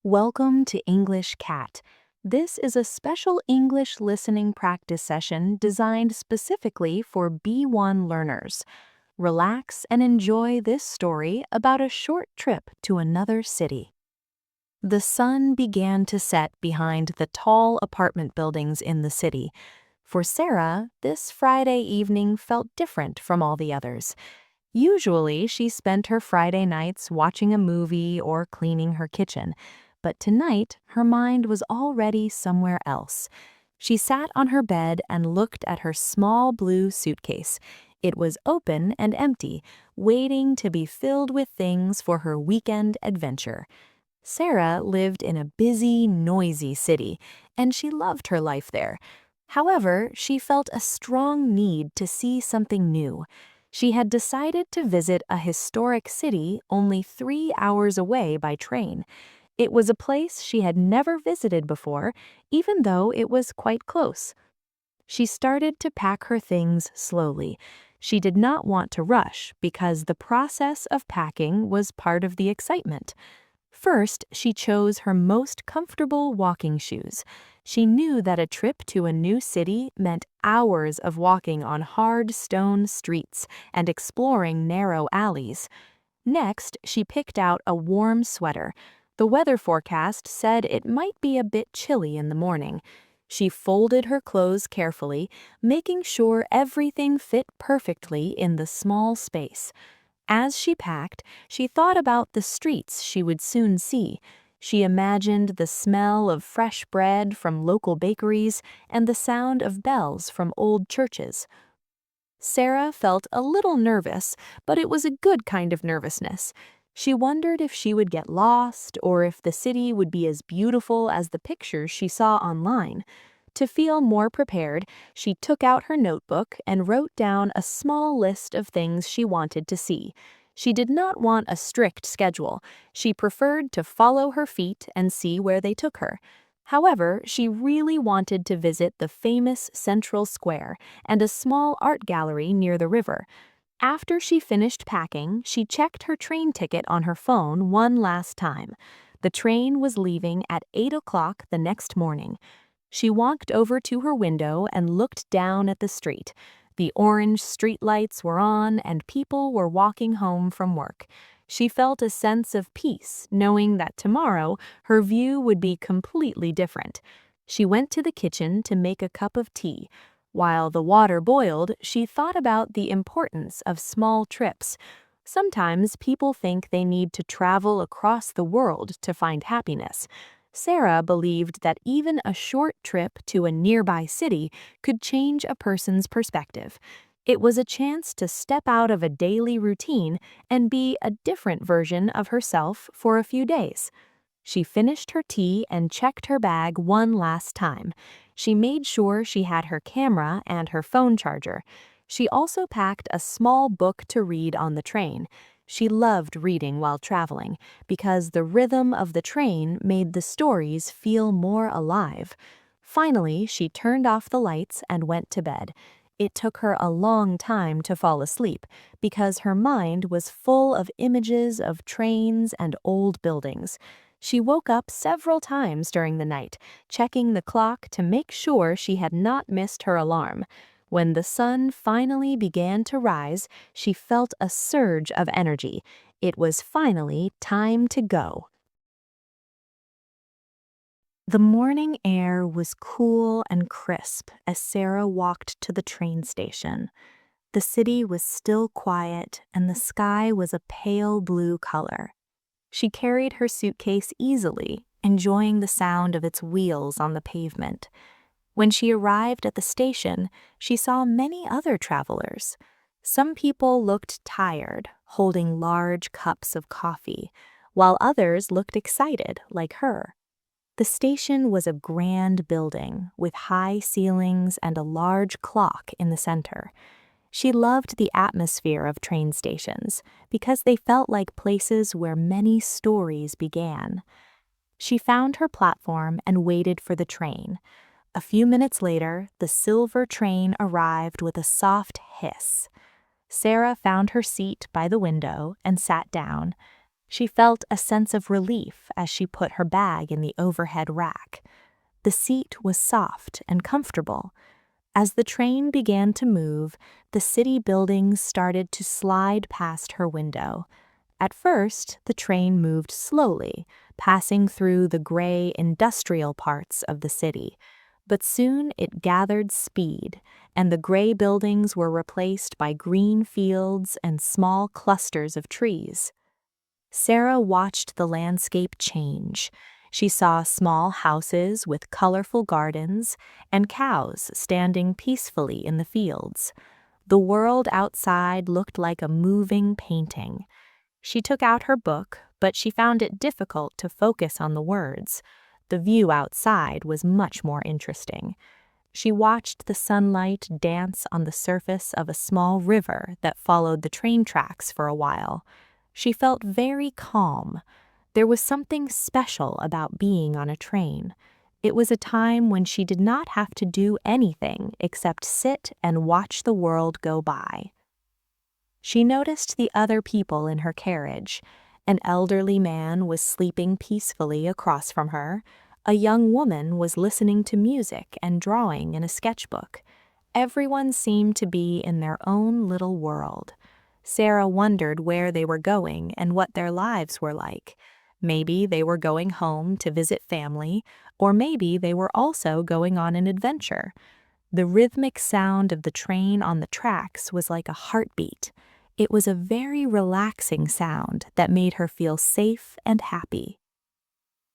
Welcome to English Cat. This is a special English listening practice session designed specifically for B1 learners. Relax and enjoy this story about a short trip to another city. The sun began to set behind the tall apartment buildings in the city. For Sarah, this Friday evening felt different from all the others. Usually, she spent her Friday nights watching a movie or cleaning her kitchen. But tonight, her mind was already somewhere else. She sat on her bed and looked at her small blue suitcase. It was open and empty, waiting to be filled with things for her weekend adventure. Sarah lived in a busy, noisy city, and she loved her life there. However, she felt a strong need to see something new. She had decided to visit a historic city only 3 hours away by train. It was a place she had never visited before, even though it was quite close. She started to pack her things slowly. She did not want to rush because the process of packing was part of the excitement. First, she chose her most comfortable walking shoes. She knew that a trip to a new city meant hours of walking on hard stone streets and exploring narrow alleys. Next, she picked out a warm sweater. The weather forecast said it might be a bit chilly in the morning. She folded her clothes carefully, making sure everything fit perfectly in the small space. As she packed, she thought about the streets she would soon see. She imagined the smell of fresh bread from local bakeries and the sound of bells from old churches. Sarah felt a little nervous, but it was a good kind of nervousness. She wondered if she would get lost or if the city would be as beautiful as the pictures she saw online. To feel more prepared, she took out her notebook and wrote down a small list of things she wanted to see. She did not want a strict schedule. She preferred to follow her feet and see where they took her. However, she really wanted to visit the famous Central Square and a small art gallery near the river. After she finished packing, she checked her train ticket on her phone one last time. The train was leaving at 8 o'clock the next morning. She walked over to her window and looked down at the street. The orange streetlights were on and people were walking home from work. She felt a sense of peace, knowing that tomorrow her view would be completely different. She went to the kitchen to make a cup of tea. While the water boiled, she thought about the importance of small trips. Sometimes people think they need to travel across the world to find happiness. Sarah believed that even a short trip to a nearby city could change a person's perspective. It was a chance to step out of a daily routine and be a different version of herself for a few days. She finished her tea and checked her bag one last time. She made sure she had her camera and her phone charger. She also packed a small book to read on the train. She loved reading while traveling because the rhythm of the train made the stories feel more alive. Finally, she turned off the lights and went to bed. It took her a long time to fall asleep because her mind was full of images of trains and old buildings. She woke up several times during the night, checking the clock to make sure she had not missed her alarm. When the sun finally began to rise, she felt a surge of energy. It was finally time to go. The morning air was cool and crisp as Sarah walked to the train station. The city was still quiet and the sky was a pale blue color. She carried her suitcase easily, enjoying the sound of its wheels on the pavement. When she arrived at the station, she saw many other travelers. Some people looked tired, holding large cups of coffee, while others looked excited, like her. The station was a grand building with high ceilings and a large clock in the center. She loved the atmosphere of train stations because they felt like places where many stories began. She found her platform and waited for the train. A few minutes later, the silver train arrived with a soft hiss. Sarah found her seat by the window and sat down. She felt a sense of relief as she put her bag in the overhead rack. The seat was soft and comfortable. As the train began to move, the city buildings started to slide past her window. At first, the train moved slowly, passing through the gray industrial parts of the city. But soon it gathered speed, and the gray buildings were replaced by green fields and small clusters of trees. Sarah watched the landscape change. She saw small houses with colorful gardens and cows standing peacefully in the fields. The world outside looked like a moving painting. She took out her book, but she found it difficult to focus on the words. The view outside was much more interesting. She watched the sunlight dance on the surface of a small river that followed the train tracks for a while. She felt very calm. There was something special about being on a train. It was a time when she did not have to do anything except sit and watch the world go by. She noticed the other people in her carriage. An elderly man was sleeping peacefully across from her. A young woman was listening to music and drawing in a sketchbook. Everyone seemed to be in their own little world. Sarah wondered where they were going and what their lives were like. Maybe they were going home to visit family, or maybe they were also going on an adventure. The rhythmic sound of the train on the tracks was like a heartbeat. It was a very relaxing sound that made her feel safe and happy.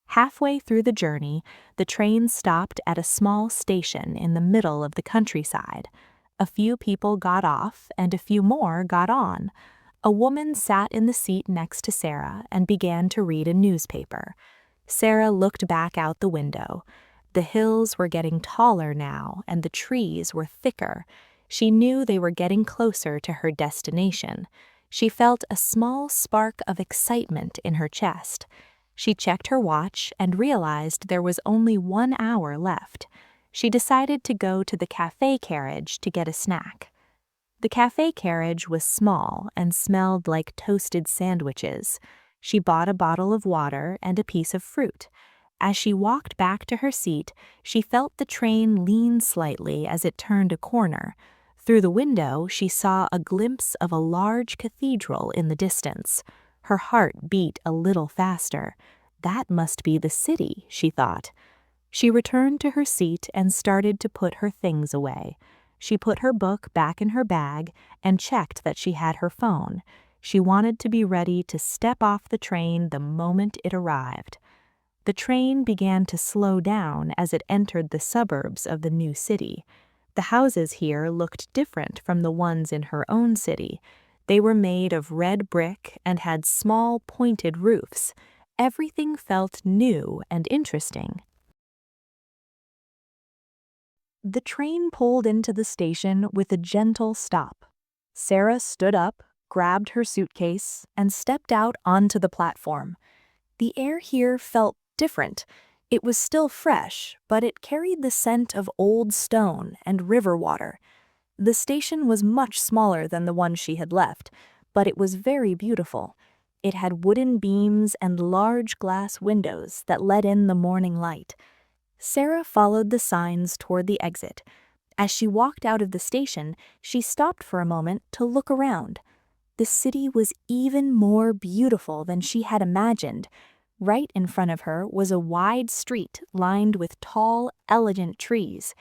Halfway through the journey, the train stopped at a small station in the middle of the countryside. A few people got off and a few more got on. A woman sat in the seat next to Sarah and began to read a newspaper. Sarah looked back out the window. The hills were getting taller now, and the trees were thicker. She knew they were getting closer to her destination. She felt a small spark of excitement in her chest. She checked her watch and realized there was only 1 hour left. She decided to go to the cafe carriage to get a snack. The cafe carriage was small and smelled like toasted sandwiches. She bought a bottle of water and a piece of fruit. As she walked back to her seat, she felt the train lean slightly as it turned a corner. Through the window, she saw a glimpse of a large cathedral in the distance. Her heart beat a little faster. That must be the city, she thought. She returned to her seat and started to put her things away. She put her book back in her bag and checked that she had her phone. She wanted to be ready to step off the train the moment it arrived. The train began to slow down as it entered the suburbs of the new city. The houses here looked different from the ones in her own city. They were made of red brick and had small, pointed roofs. Everything felt new and interesting. The train pulled into the station with a gentle stop. Sarah stood up, grabbed her suitcase, and stepped out onto the platform. The air here felt different. It was still fresh, but it carried the scent of old stone and river water. The station was much smaller than the one she had left, but it was very beautiful. It had wooden beams and large glass windows that let in the morning light. Sarah followed the signs toward the exit. As she walked out of the station, she stopped for a moment to look around. The city was even more beautiful than she had imagined. Right in front of her was a wide street lined with tall, elegant trees.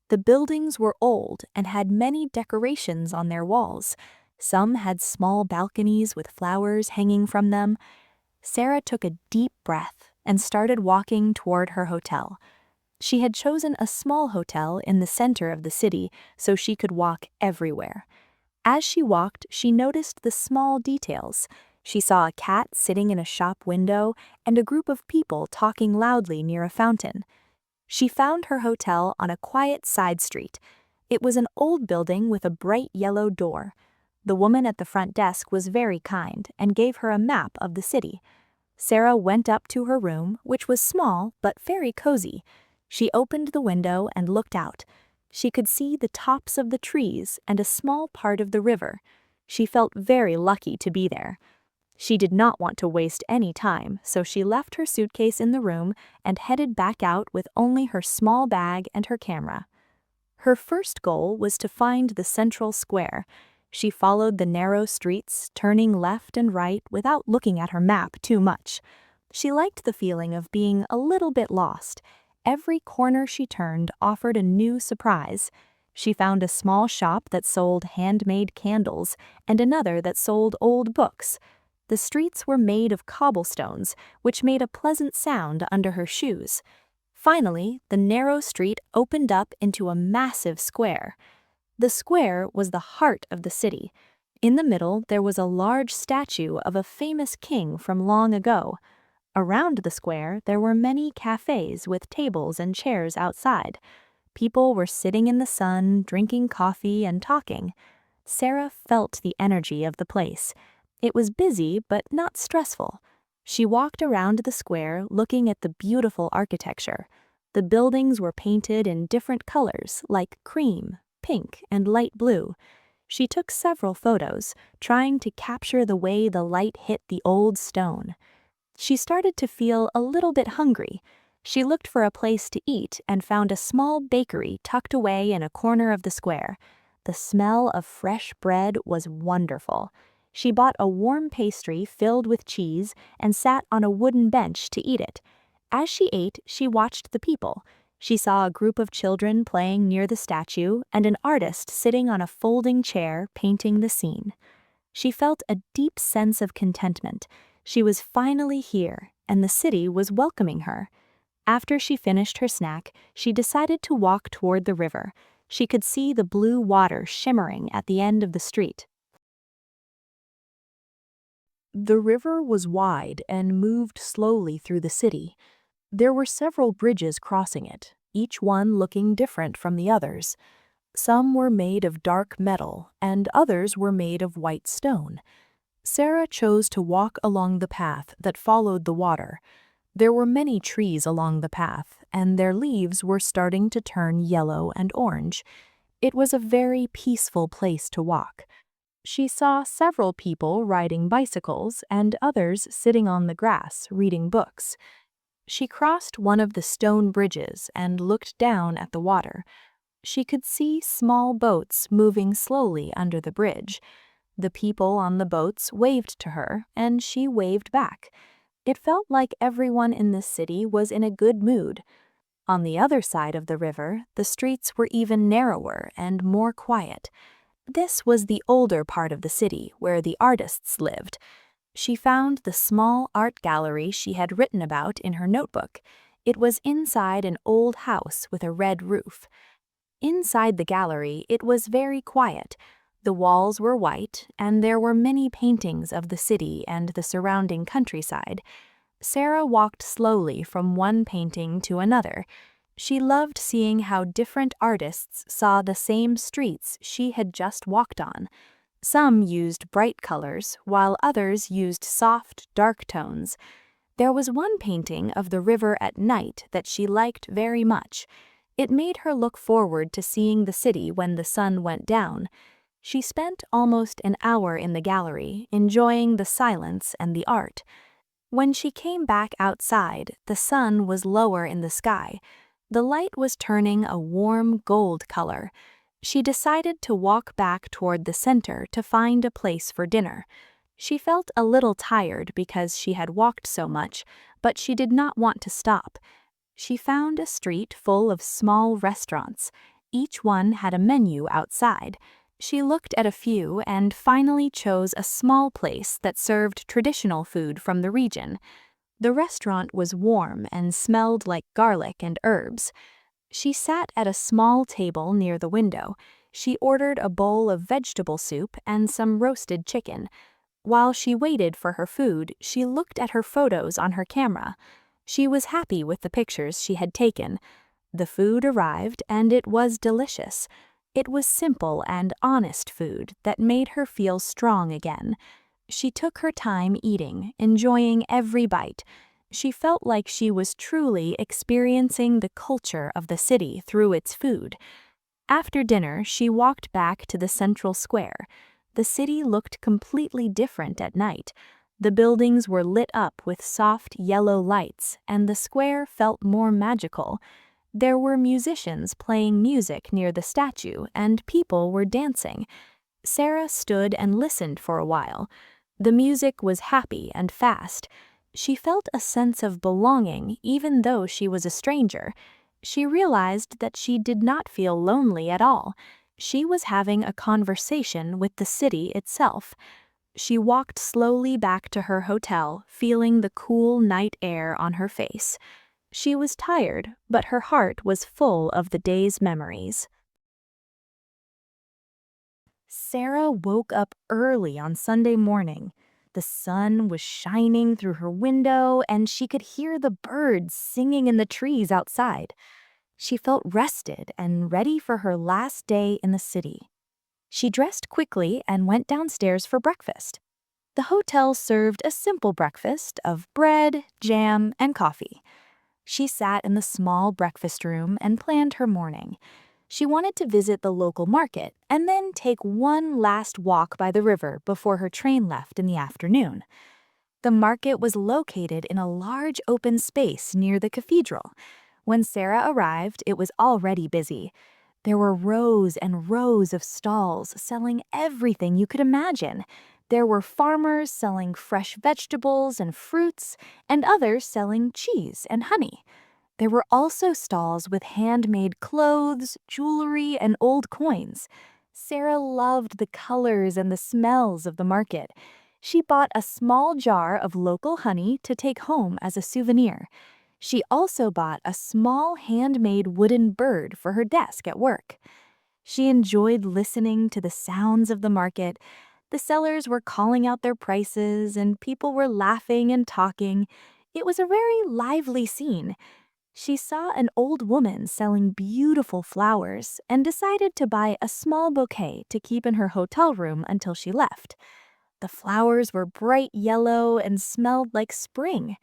The buildings were old and had many decorations on their walls. Some had small balconies with flowers hanging from them. Sarah took a deep breath and started walking toward her hotel. She had chosen a small hotel in the center of the city so she could walk everywhere. As she walked, she noticed the small details. She saw a cat sitting in a shop window and a group of people talking loudly near a fountain. She found her hotel on a quiet side street. It was an old building with a bright yellow door. The woman at the front desk was very kind and gave her a map of the city. Sarah went up to her room, which was small but very cozy. She opened the window and looked out. She could see the tops of the trees and a small part of the river. She felt very lucky to be there. She did not want to waste any time, so she left her suitcase in the room and headed back out with only her small bag and her camera. Her first goal was to find the central square. She followed the narrow streets, turning left and right without looking at her map too much. She liked the feeling of being a little bit lost. Every corner she turned offered a new surprise. She found a small shop that sold handmade candles and another that sold old books. The streets were made of cobblestones, which made a pleasant sound under her shoes. Finally, the narrow street opened up into a massive square. The square was the heart of the city. In the middle, there was a large statue of a famous king from long ago. Around the square, there were many cafes with tables and chairs outside. People were sitting in the sun, drinking coffee and talking. Sarah felt the energy of the place. It was busy, but not stressful. She walked around the square looking at the beautiful architecture. The buildings were painted in different colors like cream, pink, and light blue. She took several photos, trying to capture the way the light hit the old stone. She started to feel a little bit hungry. She looked for a place to eat and found a small bakery tucked away in a corner of the square. The smell of fresh bread was wonderful. She bought a warm pastry filled with cheese and sat on a wooden bench to eat it. As she ate, she watched the people. She saw a group of children playing near the statue and an artist sitting on a folding chair painting the scene. She felt a deep sense of contentment. She was finally here, and the city was welcoming her. After she finished her snack, she decided to walk toward the river. She could see the blue water shimmering at the end of the street. The river was wide and moved slowly through the city. There were several bridges crossing it, each one looking different from the others. Some were made of dark metal, and others were made of white stone. Sarah chose to walk along the path that followed the water. There were many trees along the path, and their leaves were starting to turn yellow and orange. It was a very peaceful place to walk. She saw several people riding bicycles and others sitting on the grass reading books. She crossed one of the stone bridges and looked down at the water. She could see small boats moving slowly under the bridge. The people on the boats waved to her, and she waved back. It felt like everyone in the city was in a good mood. On the other side of the river, the streets were even narrower and more quiet. This was the older part of the city where the artists lived. She found the small art gallery she had written about in her notebook. It was inside an old house with a red roof. Inside the gallery, it was very quiet. The walls were white, and there were many paintings of the city and the surrounding countryside. Sarah walked slowly from one painting to another. She loved seeing how different artists saw the same streets she had just walked on. Some used bright colors, while others used soft, dark tones. There was one painting of the river at night that she liked very much. It made her look forward to seeing the city when the sun went down. She spent almost an hour in the gallery, enjoying the silence and the art. When she came back outside, the sun was lower in the sky. The light was turning a warm gold color. She decided to walk back toward the center to find a place for dinner. She felt a little tired because she had walked so much, but she did not want to stop. She found a street full of small restaurants. Each one had a menu outside. She looked at a few and finally chose a small place that served traditional food from the region. The restaurant was warm and smelled like garlic and herbs. She sat at a small table near the window. She ordered a bowl of vegetable soup and some roasted chicken. While she waited for her food, she looked at her photos on her camera. She was happy with the pictures she had taken. The food arrived, and it was delicious. It was simple and honest food that made her feel strong again. She took her time eating, enjoying every bite. She felt like she was truly experiencing the culture of the city through its food. After dinner, she walked back to the central square. The city looked completely different at night. The buildings were lit up with soft yellow lights, and the square felt more magical. There were musicians playing music near the statue, and people were dancing. Sarah stood and listened for a while. The music was happy and fast. She felt a sense of belonging even though she was a stranger. She realized that she did not feel lonely at all. She was having a conversation with the city itself. She walked slowly back to her hotel, feeling the cool night air on her face. She was tired, but her heart was full of the day's memories. Sarah woke up early on Sunday morning. The sun was shining through her window, and she could hear the birds singing in the trees outside. She felt rested and ready for her last day in the city. She dressed quickly and went downstairs for breakfast. The hotel served a simple breakfast of bread, jam, and coffee. She sat in the small breakfast room and planned her morning. She wanted to visit the local market and then take one last walk by the river before her train left in the afternoon. The market was located in a large open space near the cathedral. When Sarah arrived, it was already busy. There were rows and rows of stalls selling everything you could imagine. There were farmers selling fresh vegetables and fruits, and others selling cheese and honey. There were also stalls with handmade clothes, jewelry, and old coins. Sarah loved the colors and the smells of the market. She bought a small jar of local honey to take home as a souvenir. She also bought a small handmade wooden bird for her desk at work. She enjoyed listening to the sounds of the market. The sellers were calling out their prices, and people were laughing and talking. It was a very lively scene. She saw an old woman selling beautiful flowers and decided to buy a small bouquet to keep in her hotel room until she left. The flowers were bright yellow and smelled like spring.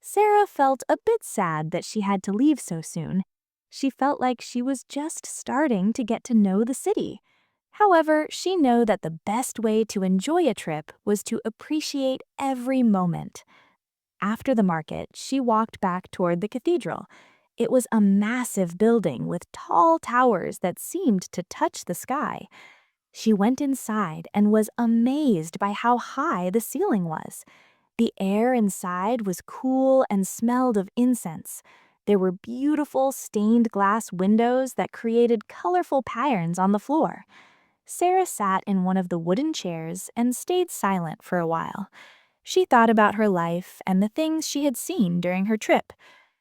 Sarah felt a bit sad that she had to leave so soon. She felt like she was just starting to get to know the city. However, she knew that the best way to enjoy a trip was to appreciate every moment. After the market, she walked back toward the cathedral. It was a massive building with tall towers that seemed to touch the sky. She went inside and was amazed by how high the ceiling was. The air inside was cool and smelled of incense. There were beautiful stained glass windows that created colorful patterns on the floor. Sarah sat in one of the wooden chairs and stayed silent for a while. She thought about her life and the things she had seen during her trip.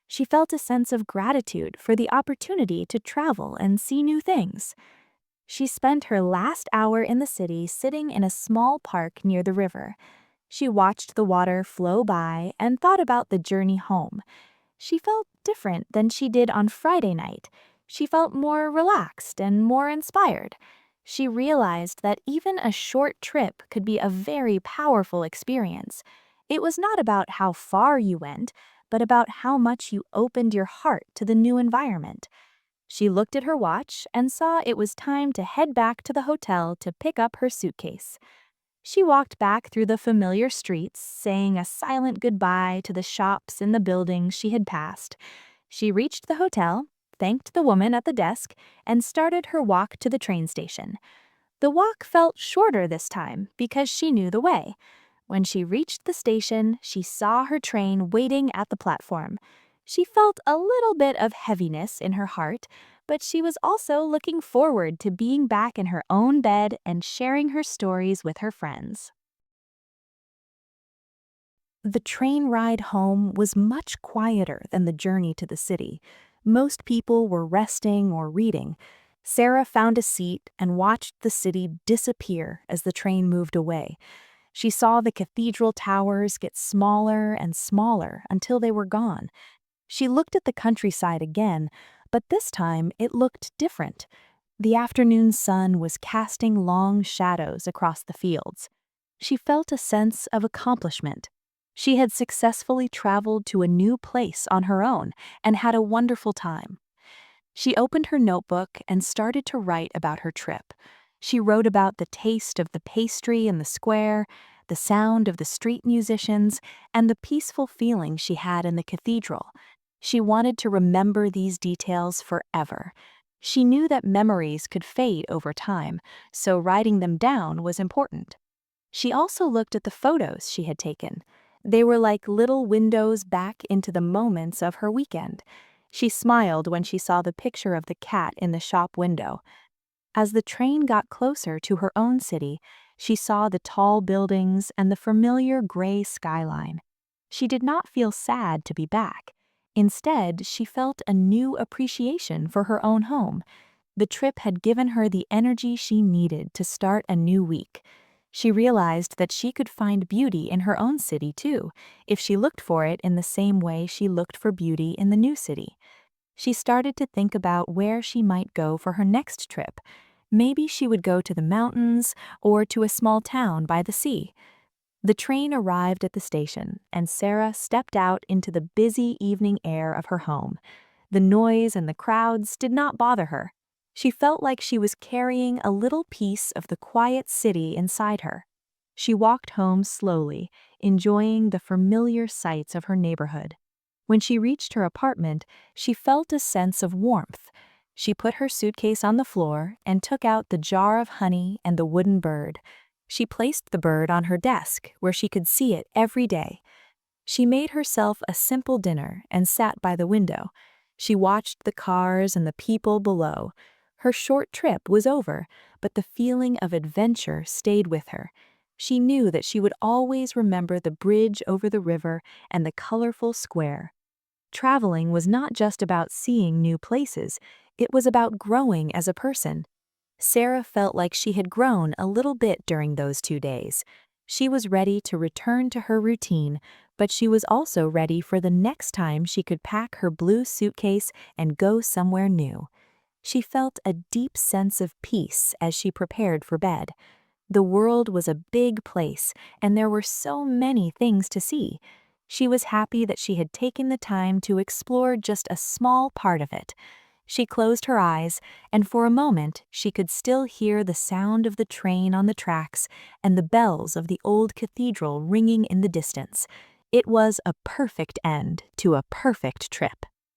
She felt a sense of gratitude for the opportunity to travel and see new things. She spent her last hour in the city sitting in a small park near the river. She watched the water flow by and thought about the journey home. She felt different than she did on Friday night. She felt more relaxed and more inspired. She realized that even a short trip could be a very powerful experience. It was not about how far you went, but about how much you opened your heart to the new environment. She looked at her watch and saw it was time to head back to the hotel to pick up her suitcase. She walked back through the familiar streets, saying a silent goodbye to the shops and the buildings she had passed. She reached the hotel, thanked the woman at the desk, and started her walk to the train station. The walk felt shorter this time because she knew the way. When she reached the station, she saw her train waiting at the platform. She felt a little bit of heaviness in her heart, but she was also looking forward to being back in her own bed and sharing her stories with her friends. The train ride home was much quieter than the journey to the city. Most people were resting or reading. Sarah found a seat and watched the city disappear as the train moved away. She saw the cathedral towers get smaller and smaller until they were gone. She looked at the countryside again, but this time it looked different. The afternoon sun was casting long shadows across the fields. She felt a sense of accomplishment. She had successfully traveled to a new place on her own and had a wonderful time. She opened her notebook and started to write about her trip. She wrote about the taste of the pastry in the square, the sound of the street musicians, and the peaceful feeling she had in the cathedral. She wanted to remember these details forever. She knew that memories could fade over time, so writing them down was important. She also looked at the photos she had taken. They were like little windows back into the moments of her weekend. She smiled when she saw the picture of the cat in the shop window. As the train got closer to her own city, she saw the tall buildings and the familiar gray skyline. She did not feel sad to be back. Instead, she felt a new appreciation for her own home. The trip had given her the energy she needed to start a new week. She realized that she could find beauty in her own city too, if she looked for it in the same way she looked for beauty in the new city. She started to think about where she might go for her next trip. Maybe she would go to the mountains or to a small town by the sea. The train arrived at the station, and Sarah stepped out into the busy evening air of her home. The noise and the crowds did not bother her. She felt like she was carrying a little piece of the quiet city inside her. She walked home slowly, enjoying the familiar sights of her neighborhood. When she reached her apartment, she felt a sense of warmth. She put her suitcase on the floor and took out the jar of honey and the wooden bird. She placed the bird on her desk where she could see it every day. She made herself a simple dinner and sat by the window. She watched the cars and the people below. Her short trip was over, but the feeling of adventure stayed with her. She knew that she would always remember the bridge over the river and the colorful square. Traveling was not just about seeing new places, it was about growing as a person. Sarah felt like she had grown a little bit during those 2 days. She was ready to return to her routine, but she was also ready for the next time she could pack her blue suitcase and go somewhere new. She felt a deep sense of peace as she prepared for bed. The world was a big place, and there were so many things to see. She was happy that she had taken the time to explore just a small part of it. She closed her eyes, and for a moment she could still hear the sound of the train on the tracks and the bells of the old cathedral ringing in the distance. It was a perfect end to a perfect trip.